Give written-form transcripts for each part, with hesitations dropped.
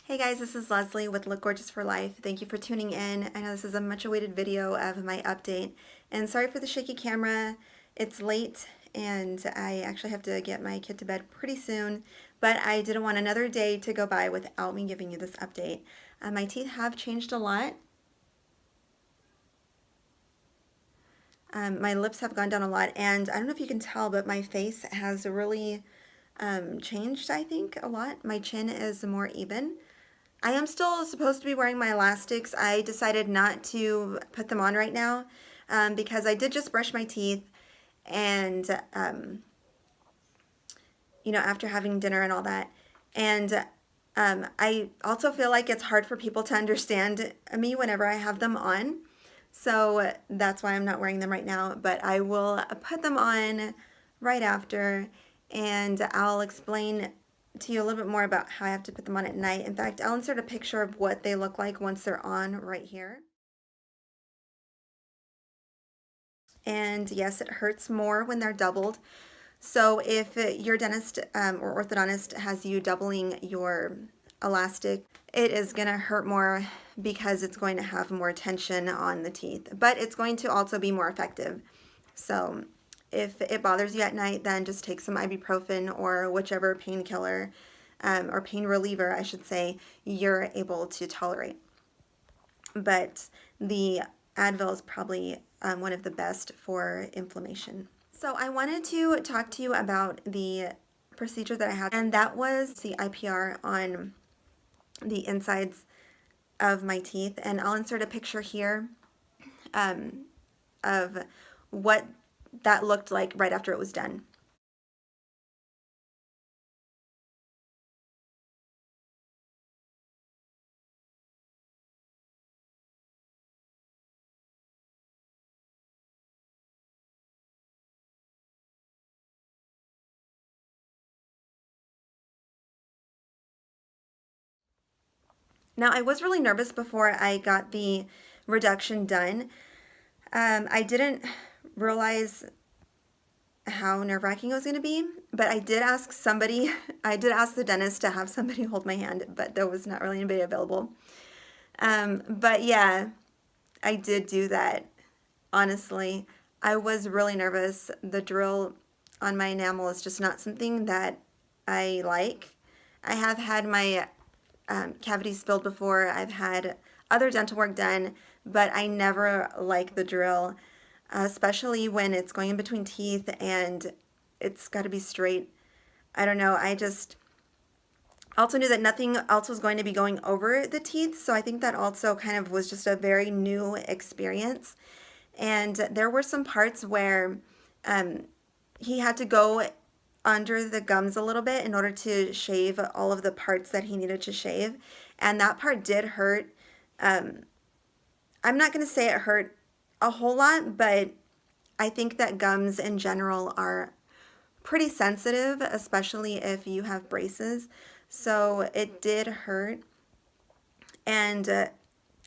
Hey guys, this is Leslie with Look Gorgeous for Life. Thank you for tuning in. I know this is a much awaited video of my update, and sorry for the shaky camera. It's late and I actually have to get my kid to bed pretty soon, but I didn't want another day to go by without me giving you this update. My teeth have changed a lot. My lips have gone down a lot, and I don't know if you can tell, but my face has really changed, I think, a lot. My chin is more even. I am still supposed to be wearing my elastics. I decided not to put them on right now because I did just brush my teeth, and after having dinner and all that. And I also feel like it's hard for people to understand me whenever I have them on. So that's why I'm not wearing them right now, but I will put them on right after, and I'll explain to you a little bit more about how I have to put them on at night. In fact, I'll insert a picture of what they look like once they're on right here. And yes, it hurts more when they're doubled. So if your dentist or orthodontist has you doubling your elastic, it is going to hurt more because it's going to have more tension on the teeth, but it's going to also be more effective. So if it bothers you at night, then just take some ibuprofen or whichever painkiller or pain reliever, I should say, you're able to tolerate. But the Advil is probably one of the best for inflammation. So I wanted to talk to you about the procedure that I had, and that was the IPR on the insides of my teeth. And I'll insert a picture here of what that looked like right after it was done. Now, I was really nervous before I got the reduction done. I didn't realize how nerve-wracking it was going to be, but I did ask somebody, I did ask the dentist to have somebody hold my hand, but there was not really anybody available. But yeah, I did do that. Honestly, I was really nervous. The drill on my enamel is just not something that I like. I have had my cavities filled before. I've had other dental work done, but I never like the drill, especially when it's going in between teeth and it's got to be straight. I don't know. I just also knew that nothing else was going to be going over the teeth, so I think that also kind of was just a very new experience. And there were some parts where he had to go under the gums a little bit in order to shave all of the parts that he needed to shave. And that part did hurt. I'm not going to say it hurt a whole lot, but I think that gums in general are pretty sensitive, especially if you have braces. So it did hurt. And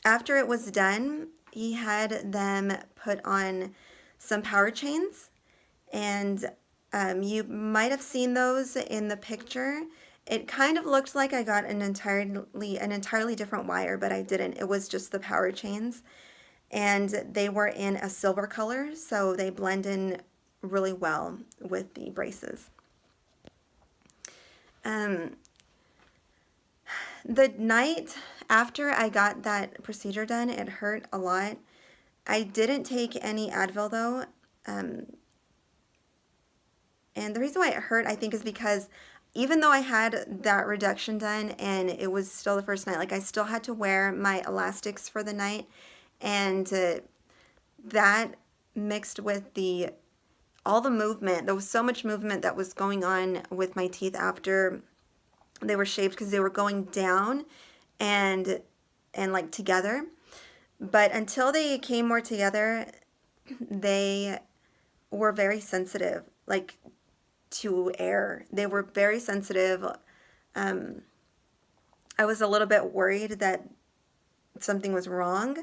after it was done, he had them put on some power chains, and you might have seen those in the picture. It kind of looked like I got an entirely different wire, but I didn't. It was just the power chains, and they were in a silver color, so they blend in really well with the braces. The night after I got that procedure done, it hurt a lot. I didn't take any Advil though. And the reason why it hurt, I think, is because even though I had that reduction done and it was still the first night, like I still had to wear my elastics for the night. And that mixed with all the movement, there was so much movement that was going on with my teeth after they were shaved because they were going down and like together. But until they came more together, they were very sensitive, like to air. They were very sensitive. I was a little bit worried that something was wrong,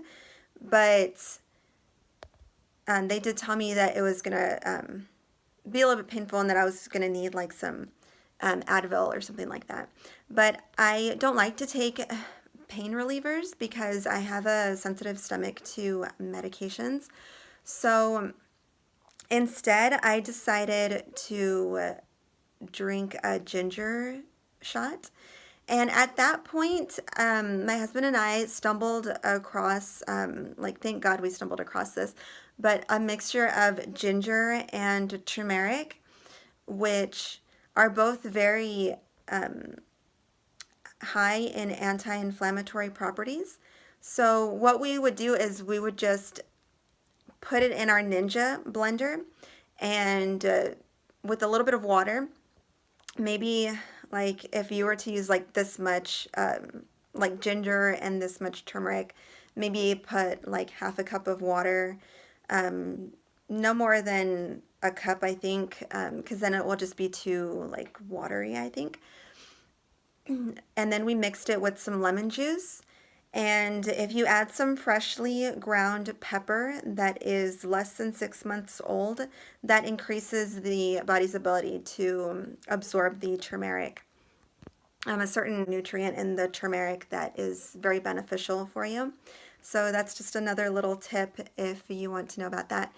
but they did tell me that it was gonna be a little bit painful and that I was gonna need like some Advil or something like that. But I don't like to take pain relievers because I have a sensitive stomach to medications. So instead, I decided to drink a ginger shot. And at that point, my husband and I stumbled across, like, thank God we stumbled across this, but a mixture of ginger and turmeric, which are both very high in anti-inflammatory properties. So what we would do is we would just put it in our Ninja blender and with a little bit of water, maybe like if you were to use like this much like ginger and this much turmeric, maybe put like half a cup of water, no more than a cup, I think, because then it will just be too like watery, I think. And then we mixed it with some lemon juice. And if you add some freshly ground pepper that is less than 6 months old, that increases the body's ability to absorb the turmeric. A certain nutrient in the turmeric that is very beneficial for you. So that's just another little tip if you want to know about that.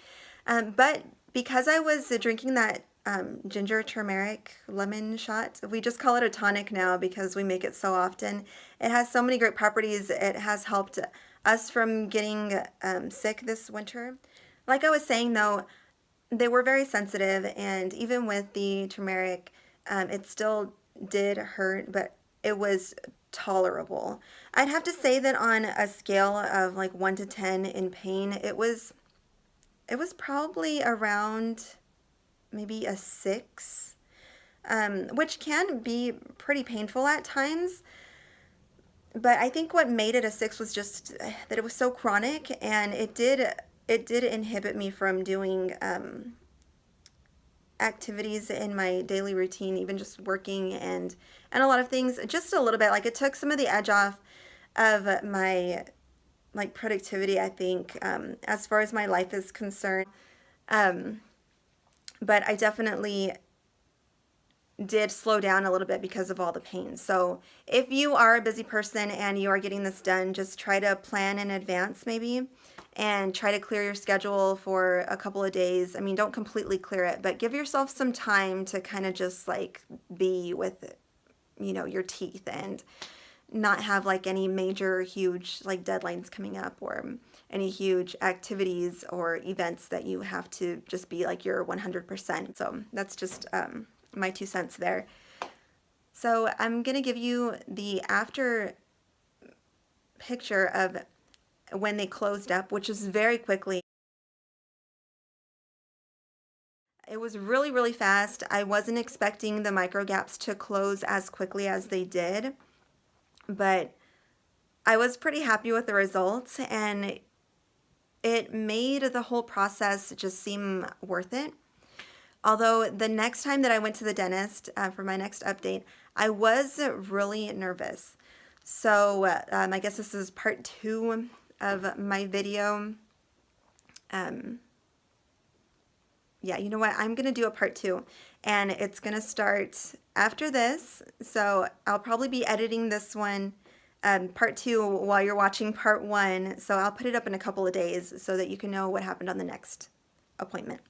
But because I was drinking that ginger turmeric lemon shot, we just call it a tonic now because we make it so often. It has so many great properties. It has helped us from getting sick this winter. Like I was saying though, they were very sensitive, and even with the turmeric, it still did hurt, but it was tolerable. I'd have to say that on a scale of like 1 to 10 in pain, it was probably around maybe a 6, which can be pretty painful at times. But I think what made it a 6 was just that it was so chronic, and it did inhibit me from doing activities in my daily routine, even just working and a lot of things, just a little bit. Like it took some of the edge off of my like productivity, I think, as far as my life is concerned. But I definitely did slow down a little bit because of all the pain. So if you are a busy person and you are getting this done, just try to plan in advance maybe, and try to clear your schedule for a couple of days. I mean, don't completely clear it, but give yourself some time to kind of just like be with, your teeth, and not have like any major huge like deadlines coming up, or any huge activities or events that you have to just be like your 100%. So that's just my 2 cents there. So I'm gonna give you the after picture of when they closed up, which is very quickly. It was really, really fast. I wasn't expecting the micro gaps to close as quickly as they did, but I was pretty happy with the results, and it made the whole process just seem worth it. Although the next time that I went to the dentist for my next update, I was really nervous. So I guess this is part 2 of my video. Yeah, you know what? I'm going to do a part 2, and it's going to start after this. So I'll probably be editing this one, part 2, while you're watching part 1. So I'll put it up in a couple of days so that you can know what happened on the next appointment.